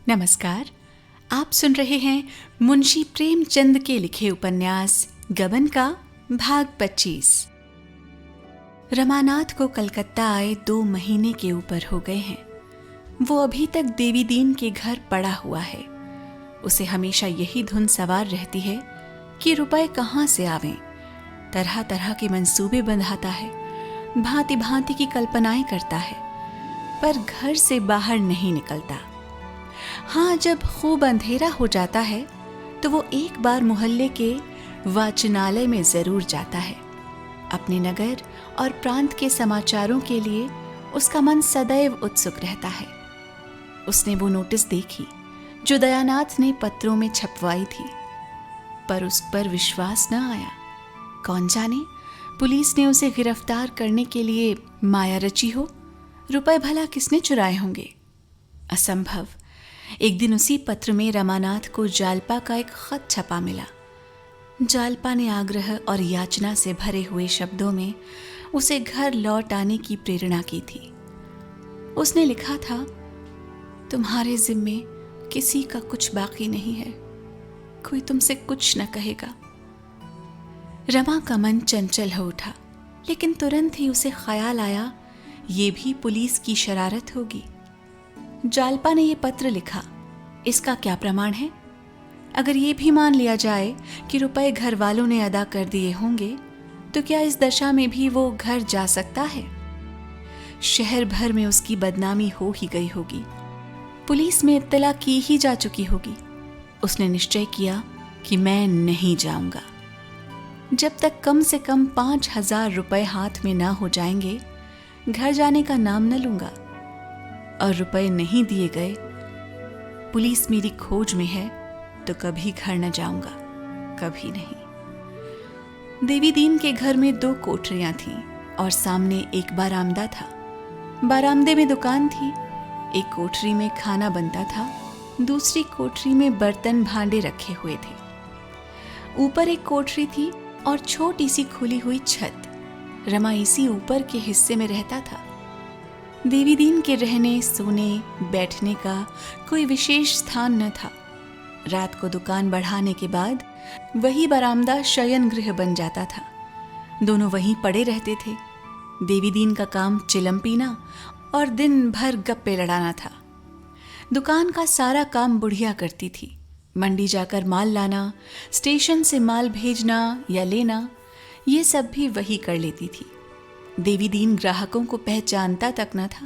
नमस्कार। आप सुन रहे हैं मुंशी प्रेमचंद के लिखे उपन्यास गबन का भाग 25। रमानाथ को कलकत्ता आए 2 महीने के ऊपर हो गए हैं। वो अभी तक देवी दीन के घर पड़ा हुआ है। उसे हमेशा यही धुन सवार रहती है कि रुपए कहाँ से आवें। तरह तरह के मंसूबे बंधाता है, भांति भांति की कल्पनाएं करता है, पर घर से बाहर नहीं निकलता। हाँ, जब खूब अंधेरा हो जाता है तो वो एक बार मोहल्ले के वाचनालय में जरूर जाता है। अपने नगर और प्रांत के समाचारों के लिए उसका मन सदैव उत्सुक रहता है। उसने वो नोटिस देखी जो दयानाथ ने पत्रों में छपवाई थी, पर उस पर विश्वास न आया। कौन जाने पुलिस ने उसे गिरफ्तार करने के लिए माया रची हो। रुपए भला किसने चुराए होंगे? असंभव। एक दिन उसी पत्र में रमानाथ को जालपा का एक खत छपा मिला। जालपा ने आग्रह और याचना से भरे हुए शब्दों में उसे घर लौट आने की प्रेरणा की थी। उसने लिखा था, तुम्हारे जिम्मे किसी का कुछ बाकी नहीं है, कोई तुमसे कुछ न कहेगा। रमा का मन चंचल हो उठा, लेकिन तुरंत ही उसे ख्याल आया ये भी पुलिस की शरारत होगी। जालपा ने यह पत्र लिखा, इसका क्या प्रमाण है? अगर ये भी मान लिया जाए कि रुपए घर वालों ने अदा कर दिए होंगे, तो क्या इस दशा में भी वो घर जा सकता है? शहर भर में उसकी बदनामी हो ही गई होगी, पुलिस में इत्तला की ही जा चुकी होगी। उसने निश्चय किया कि मैं नहीं जाऊंगा। जब तक कम से कम 5,000 रुपए हाथ में ना हो जाएंगे, घर जाने का नाम न लूंगा। और रुपए नहीं दिए गए, पुलिस मेरी खोज में है, तो कभी घर न जाऊंगा, कभी नहीं। देवी दीन के घर में 2 कोठरियां थीं और सामने एक बारामदा था। बारामदे में दुकान थी। एक कोठरी में खाना बनता था, दूसरी कोठरी में बर्तन भांडे रखे हुए थे। ऊपर एक कोठरी थी और छोटी सी खुली हुई छत। रमा इसी ऊपर के हिस्से में रहता था। देवी दीन के रहने, सोने, बैठने का कोई विशेष स्थान न था। रात को दुकान बढ़ाने के बाद वही बरामदा शयन गृह बन जाता था। दोनों वहीं पड़े रहते थे। देवी दीन का काम चिलम पीना और दिन भर गप्पे लड़ाना था। दुकान का सारा काम बुढ़िया करती थी। मंडी जाकर माल लाना, स्टेशन से माल भेजना या लेना, ये सब भी वही कर लेती थी। देवी दीन ग्राहकों को पहचानता तक न था।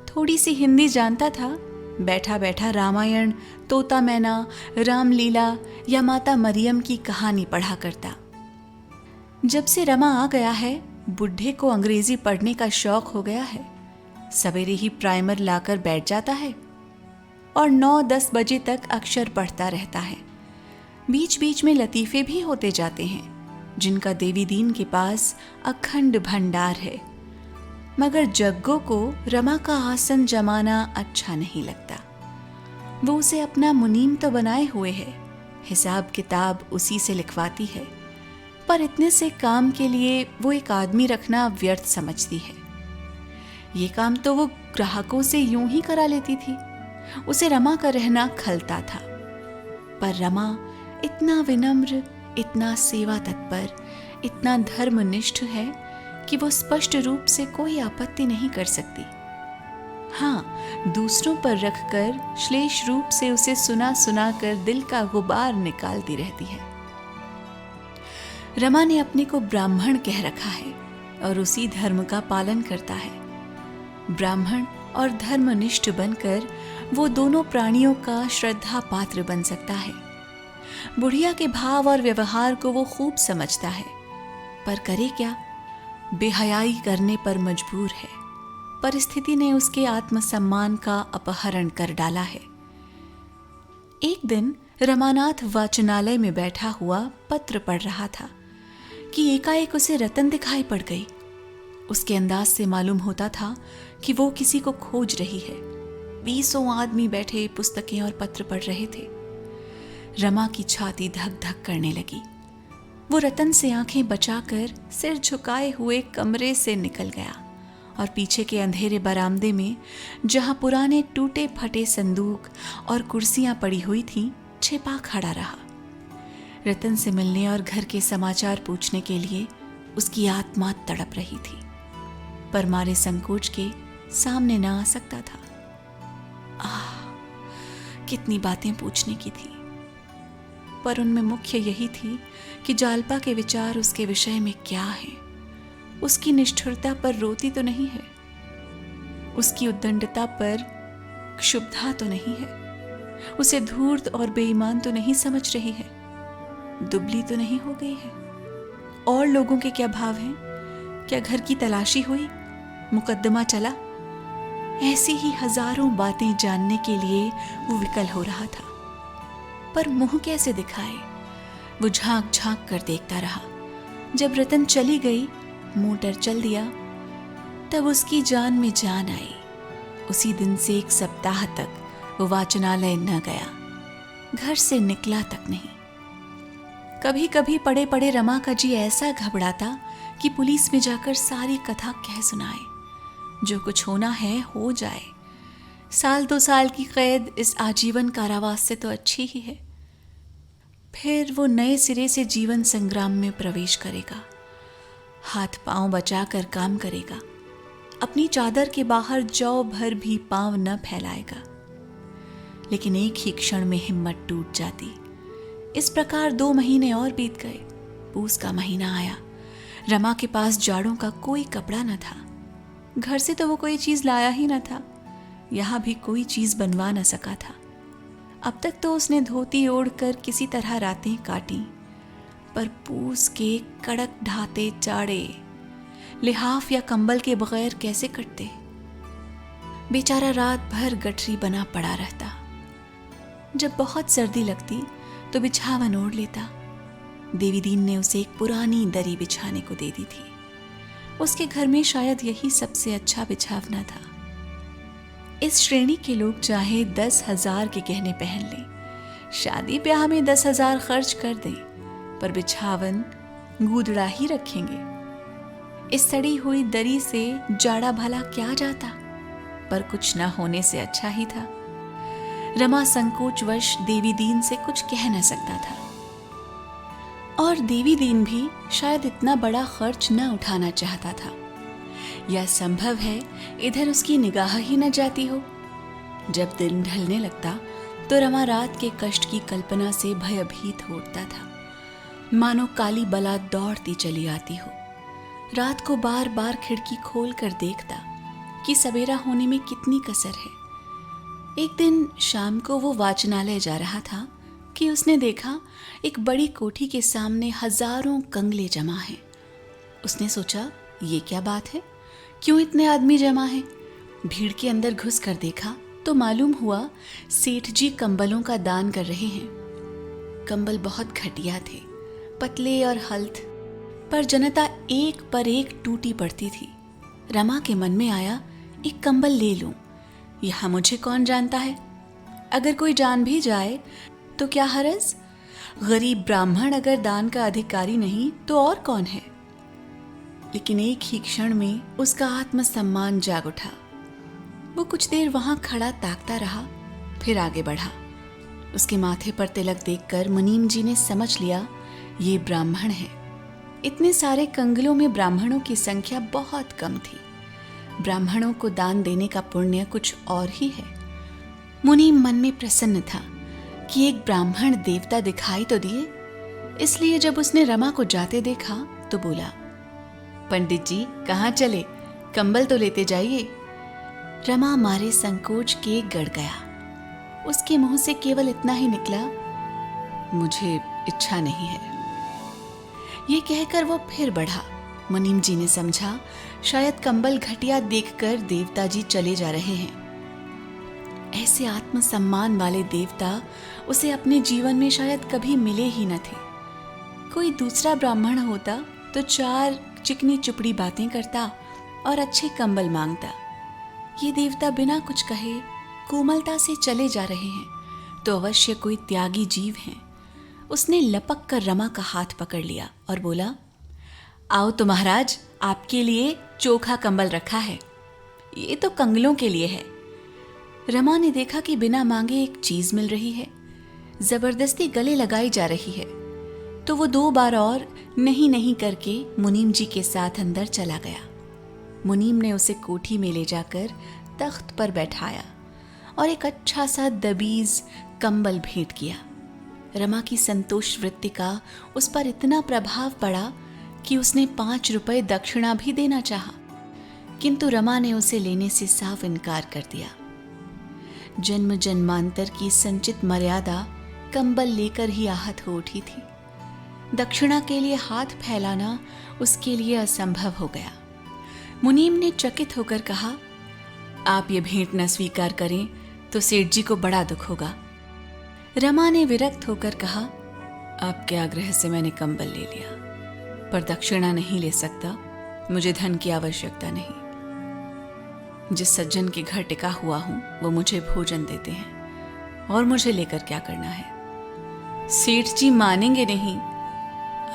थोड़ी सी हिंदी जानता था। बैठा बैठा रामायण, तोता मैना, रामलीला या माता मरियम की कहानी पढ़ा करता। जब से रमा आ गया है, बुढ़े को अंग्रेजी पढ़ने का शौक हो गया है। सवेरे ही प्राइमर लाकर बैठ जाता है और 9-10 बजे तक अक्षर पढ़ता रहता है। बीच बीच में लतीफे भी होते जाते हैं, जिनका देवी दीन के पास अखंड भंडार है। मगर जग्गो को रमा का आसन जमाना अच्छा नहीं लगता। वो उसे अपना मुनीम तो बनाए हुए है, हिसाब किताब उसी से लिखवाती है, पर इतने से काम के लिए वो एक आदमी रखना व्यर्थ समझती है। ये काम तो वो ग्राहकों से यूं ही करा लेती थी। उसे रमा का रहना खलता था, पर रमा इतना विनम्र, इतना सेवा तत्पर, इतना धर्मनिष्ठ है कि वो स्पष्ट रूप से कोई आपत्ति नहीं कर सकती। हाँ, दूसरों पर रखकर श्लेष रूप से उसे सुना सुना कर दिल का गुबार निकालती रहती है। रमा ने अपने को ब्राह्मण कह रखा है और उसी धर्म का पालन करता है। ब्राह्मण और धर्मनिष्ठ बनकर वो दोनों प्राणियों का श्रद्धा पात्र बन सकता है। बुढ़िया के भाव और व्यवहार को वो खूब समझता है, पर करे क्या? बेहयाई करने पर मजबूर है। परिस्थिति ने उसके आत्मसम्मान का अपहरण कर डाला है। एक दिन रमानाथ वाचनालय में बैठा हुआ पत्र पढ़ रहा था कि एकाएक उसे रतन दिखाई पड़ गई। उसके अंदाज से मालूम होता था कि वो किसी को खोज रही है। 20 आदमी बैठे पुस्तकें और पत्र पढ़ रहे थे। रमा की छाती धक धक करने लगी। वो रतन से आंखें बचाकर सिर झुकाए हुए कमरे से निकल गया और पीछे के अंधेरे बरामदे में, जहां पुराने टूटे फटे संदूक और कुर्सियां पड़ी हुई थीं, छिपा खड़ा रहा। रतन से मिलने और घर के समाचार पूछने के लिए उसकी आत्मा तड़प रही थी, पर मारे संकोच के सामने ना आ सकता था। कितनी बातें पूछने की थी, पर उनमें मुख्य यही थी कि जालपा के विचार उसके विषय में क्या हैं। उसकी निष्ठुरता पर रोती तो नहीं है, उसकी उद्दंडता पर क्षुब्धा तो नहीं है, उसे धूर्त और बेईमान तो नहीं समझ रही है, दुबली तो नहीं हो गई है। और लोगों के क्या भाव हैं? क्या घर की तलाशी हुई? मुकदमा चला? ऐसी ही हजारों बातें जानने के लिए वो विकल हो रहा था, पर मुंह कैसे दिखाए? वो झांक झांक कर देखता रहा। जब रतन चली गई, मोटर चल दिया, तब उसकी जान में जान आई। उसी दिन से 1 सप्ताह तक वो वाचनालय न गया, घर से निकला तक नहीं। कभी कभी पड़े पड़े रमा का जी ऐसा घबराता कि पुलिस में जाकर सारी कथा कह सुनाए। जो कुछ होना है हो जाए, 1-2 साल की कैद इस आजीवन कारावास से तो अच्छी ही है। फिर वो नए सिरे से जीवन संग्राम में प्रवेश करेगा, हाथ पांव बचाकर काम करेगा, अपनी चादर के बाहर जौ भर भी पांव न फैलाएगा। लेकिन एक ही क्षण में हिम्मत टूट जाती। इस प्रकार 2 महीने और बीत गए। पूस का महीना आया। रमा के पास जाड़ों का कोई कपड़ा न था। घर से तो वो कोई चीज लाया ही न था, यहां भी कोई चीज बनवा न सका था। अब तक तो उसने धोती ओढ़कर किसी तरह रातें काटी, पर पूस के कड़क ढाते चाड़े लिहाफ या कंबल के बगैर कैसे कटते। बेचारा रात भर गठरी बना पड़ा रहता। जब बहुत सर्दी लगती तो बिछावन ओढ़ लेता। देवी दीन ने उसे एक पुरानी दरी बिछाने को दे दी थी। उसके घर में शायद यही सबसे अच्छा बिछावना था। इस श्रेणी के लोग चाहे 10,000 के गहने पहन लें, शादी ब्याह में 10,000 खर्च कर दें, पर बिछावन गूदड़ा ही रखेंगे। इस सड़ी हुई दरी से जाड़ा भला क्या जाता, पर कुछ न होने से अच्छा ही था। रमा संकोचवश देवी दीन से कुछ कह न सकता था, और देवी दीन भी शायद इतना बड़ा खर्च न उठाना चाहता था। यह संभव है इधर उसकी निगाह ही न जाती हो। जब दिन ढलने लगता तो रमा रात के कष्ट की कल्पना से भयभीत हो उठता था, मानो काली बला दौड़ती चली आती हो। रात को बार बार खिड़की खोल कर देखता कि सवेरा होने में कितनी कसर है। एक दिन शाम को वो वाचनालय जा रहा था कि उसने देखा एक बड़ी कोठी के सामने हजारों कंगले जमा हैं। उसने सोचा, ये क्या बात है, क्यों इतने आदमी जमा हैं? भीड़ के अंदर घुस कर देखा तो मालूम हुआ सेठ जी कंबलों का दान कर रहे हैं। कंबल बहुत घटिया थे, पतले और हल्थ, पर जनता एक पर एक टूटी पड़ती थी। रमा के मन में आया, एक कंबल ले लूं, यहां मुझे कौन जानता है, अगर कोई जान भी जाए तो क्या हरज। गरीब ब्राह्मण अगर दान का अधिकारी नहीं तो और कौन है। लेकिन एक ही क्षण में उसका आत्मसम्मान जाग उठा। वो कुछ देर वहां खड़ा ताकता रहा, फिर आगे बढ़ा। उसके माथे पर तिलक देखकर मुनीम जी ने समझ लिया ये ब्राह्मण है। इतने सारे कंगलों में ब्राह्मणों की संख्या बहुत कम थी। ब्राह्मणों को दान देने का पुण्य कुछ और ही है। मुनीम मन में प्रसन्न था कि एक ब्राह्मण देवता दिखाई तो दिए। इसलिए जब उसने रमा को जाते देखा तो बोला, पंडित जी कहाँ चले, कंबल तो लेते जाइए। रमा मारे संकोच के गड़ गया। उसके मुंह से केवल इतना ही निकला, मुझे इच्छा नहीं है। ये कहकर वो फिर बढ़ा। मुनीम जी ने समझा शायद कंबल घटिया देखकर देवता जी चले जा रहे हैं। ऐसे आत्मसम्मान वाले देवता उसे अपने जीवन में शायद कभी मिले ही न थे। कोई दूसरा ब्राह्मण होता तो 4 चिकनी चुपड़ी बातें करता और अच्छे कंबल मांगता। ये देवता बिना कुछ कहे कोमलता से चले जा रहे हैं तो अवश्य कोई त्यागी जीव हैं। उसने लपक कर रमा का हाथ पकड़ लिया और बोला, आओ तो महाराज, आपके लिए चोखा कंबल रखा है। ये तो कंगलों के लिए है। रमा ने देखा कि बिना मांगे एक चीज मिल रही है, जबरदस्ती गले लगाई जा रही है, तो वो 2 बार और नहीं नहीं करके मुनीम जी के साथ अंदर चला गया। मुनीम ने उसे कोठी में ले जाकर तख्त पर बैठाया और एक अच्छा सा दबीज कंबल भेंट किया। रमा की संतोष वृत्ति का उस पर इतना प्रभाव पड़ा कि उसने 5 रुपए दक्षिणा भी देना चाहा, किंतु रमा ने उसे लेने से साफ इनकार कर दिया। जन्म जन्मांतर की संचित मर्यादा कंबल लेकर ही आहत हो उठी थी। दक्षिणा के लिए हाथ फैलाना उसके लिए असंभव हो गया। मुनीम ने चकित होकर कहा, आप ये भेंट न स्वीकार करें तो सेठ जी को बड़ा दुख होगा। रमा ने विरक्त होकर कहा, आपके आग्रह से मैंने कंबल ले लिया, पर दक्षिणा नहीं ले सकता। मुझे धन की आवश्यकता नहीं। जिस सज्जन के घर टिका हुआ हूं वो मुझे भोजन देते हैं, और मुझे लेकर क्या करना है। सेठ जी मानेंगे नहीं।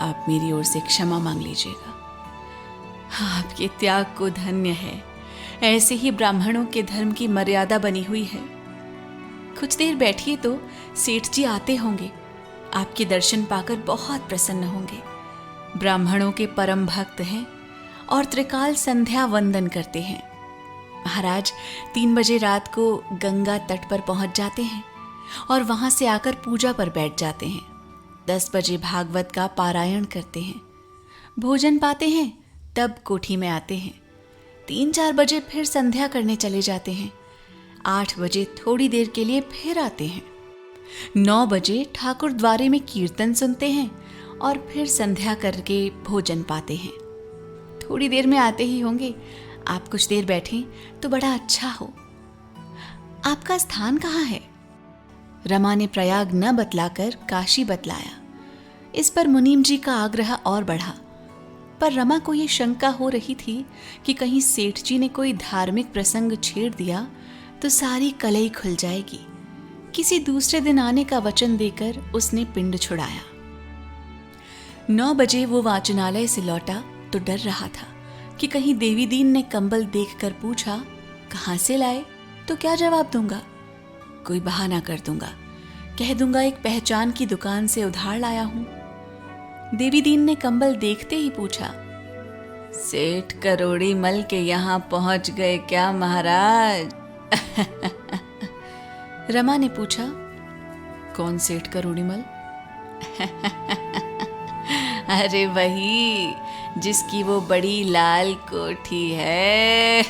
आप मेरी ओर से क्षमा मांग लीजिएगा। आपके त्याग को धन्य है। ऐसे ही ब्राह्मणों के धर्म की मर्यादा बनी हुई है। कुछ देर बैठिए तो सेठ जी आते होंगे। आपके दर्शन पाकर बहुत प्रसन्न होंगे। ब्राह्मणों के परम भक्त हैं और त्रिकाल संध्या वंदन करते हैं। महाराज 3 बजे रात को गंगा तट पर पहुंच जाते हैं और वहां से आकर पूजा पर बैठ जाते हैं। 10 बजे भागवत का पारायण करते हैं। भोजन पाते हैं तब कोठी में आते हैं। 3-4 बजे फिर संध्या करने चले जाते हैं। 8 बजे थोड़ी देर के लिए फिर आते हैं। 9 बजे ठाकुर द्वारे में कीर्तन सुनते हैं और फिर संध्या करके भोजन पाते हैं। थोड़ी देर में आते ही होंगे। आप कुछ देर बैठें तो बड़ा अच्छा हो। आपका स्थान कहाँ है? रमा ने प्रयाग न बतलाकर काशी बतलाया। इस पर मुनीम जी का आग्रह और बढ़ा, पर रमा को ये शंका हो रही थी कि कहीं सेठ जी ने कोई धार्मिक प्रसंग छेड़ दिया तो सारी कलई खुल जाएगी। किसी दूसरे दिन आने का वचन देकर उसने पिंड छुड़ाया। 9 बजे वो वाचनालय से लौटा तो डर रहा था कि कहीं देवी दीन ने कंबल देखकर पूछा, कहाँ से लाए? तो क्या जवाब दूंगा? कोई बहाना कर दूंगा, कह दूंगा एक पहचान की दुकान से उधार लाया हूं। देवी दीन ने कंबल देखते ही पूछा, सेठ करोड़ी मल के यहां पहुंच गए क्या महाराज? रमा ने पूछा, कौन सेठ करोड़ी मल? अरे वही जिसकी वो बड़ी लाल कोठी है।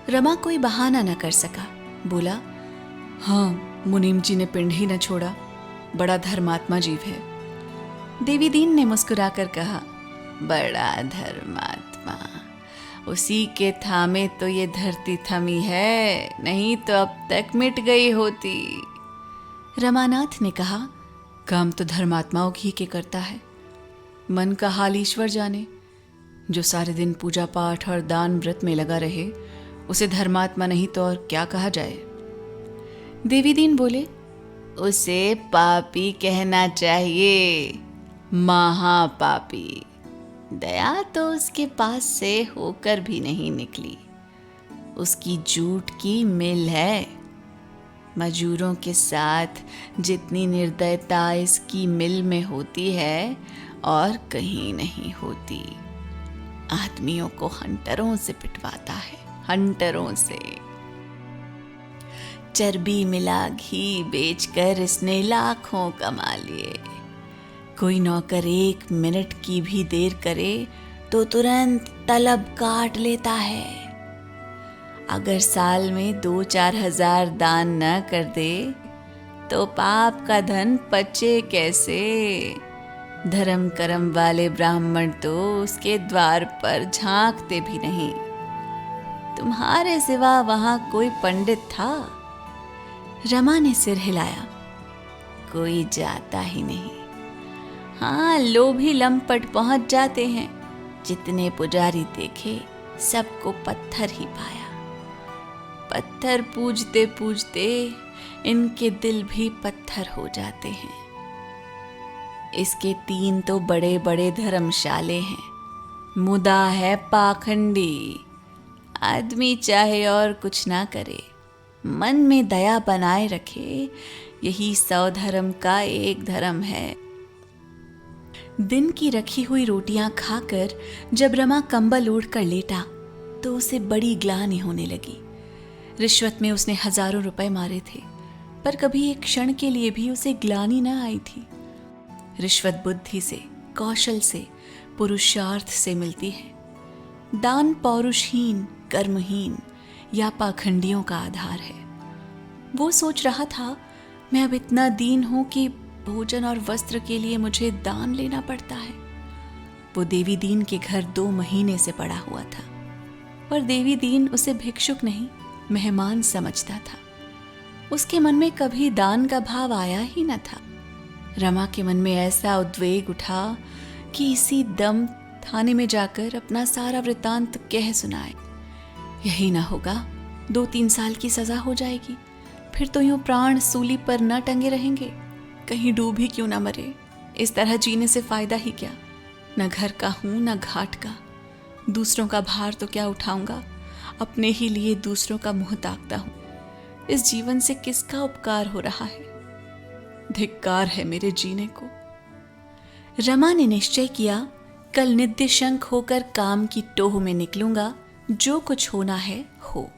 रमा कोई बहाना न कर सका। बोला, हाँ, मुनीम जी ने पिंड ही न छोड़ा। बड़ा धर्मात्मा जीव है। देवी दीन ने मुस्कुराकर कहा, बड़ा धर्मात्मा, उसी के थामे तो ये धरती थमी है, नहीं तो अब तक मिट गई होती। रमानाथ ने कहा, काम तो धर्मात्माओं ही के करता है। मन का हाल ईश्वर जाने। जो सारे दिन पूजा पाठ और दान व्रत में लगा रहे उसे धर्मात्मा नहीं तो और क्या कहा जाए। देवी दीन बोले, उसे पापी कहना चाहिए, महापापी। दया तो उसके पास से होकर भी नहीं निकली। उसकी झूठ की मिल है। मजूरों के साथ जितनी निर्दयता इसकी मिल में होती है और कहीं नहीं होती। आदमियों को हंटरों से पिटवाता है, हंटरों से। चर्बी मिला घी बेचकर इसने लाखों कमा लिए। कोई नौकर 1 मिनट की भी देर करे तो तुरंत तलब काट लेता है। अगर साल में 2-4 हजार दान न कर दे तो पाप का धन पचे कैसे? धर्म कर्म वाले ब्राह्मण तो उसके द्वार पर झांकते भी नहीं। तुम्हारे सिवा वहां कोई पंडित था? रमा ने सिर हिलाया, कोई जाता ही नहीं। हाँ, लोभी लंपट पहुंच जाते हैं। जितने पुजारी देखे सबको पत्थर ही पाया। पत्थर पूजते पूजते इनके दिल भी पत्थर हो जाते हैं। इसके 3 तो बड़े बड़े धर्मशाले हैं। मुदा है पाखंडी, आदमी चाहे और कुछ ना करे, मन में दया बनाए रखे, यही 100 धर्म का एक धर्म है। दिन की रखी हुई रोटियां खाकर जब रमा कंबल ओढ़कर लेटा तो उसे बड़ी ग्लानि होने लगी। रिश्वत में उसने हजारों रुपए मारे थे, पर कभी एक क्षण के लिए भी उसे ग्लानि न आई थी। रिश्वत बुद्धि से, कौशल से, पुरुषार्थ से मिलती है। दान पौरुषहीन, कर्महीन या पाखंडियों का आधार है। वो सोच रहा था, मैं अब इतना दीन हूं कि भोजन और वस्त्र के लिए मुझे दान लेना पड़ता है। वो देवी दीन के घर 2 महीने से पड़ा हुआ था, पर देवी दीन उसे भिक्षुक नहीं, मेहमान समझता था। उसके मन में कभी दान का भाव आया ही न था। रमा के मन में ऐसा उद्वेग उठा कि इसी दम थाने में जाकर अपना सारा वृत्तांत कह सुनाए। यही ना होगा, 2-3 साल की सजा हो जाएगी, फिर तो यूं प्राण सूली पर न टंगे रहेंगे। कहीं डूब ही क्यों ना मरे। इस तरह जीने से फायदा ही क्या। न घर का हूं न घाट का, दूसरों का भार तो क्या उठाऊंगा, अपने ही लिए दूसरों का मुंह ताकता हूं। इस जीवन से किसका उपकार हो रहा है। धिक्कार है मेरे जीने को। रमा ने निश्चय किया, कल नित्य शंख होकर काम की टोह में निकलूंगा, जो कुछ होना है हो।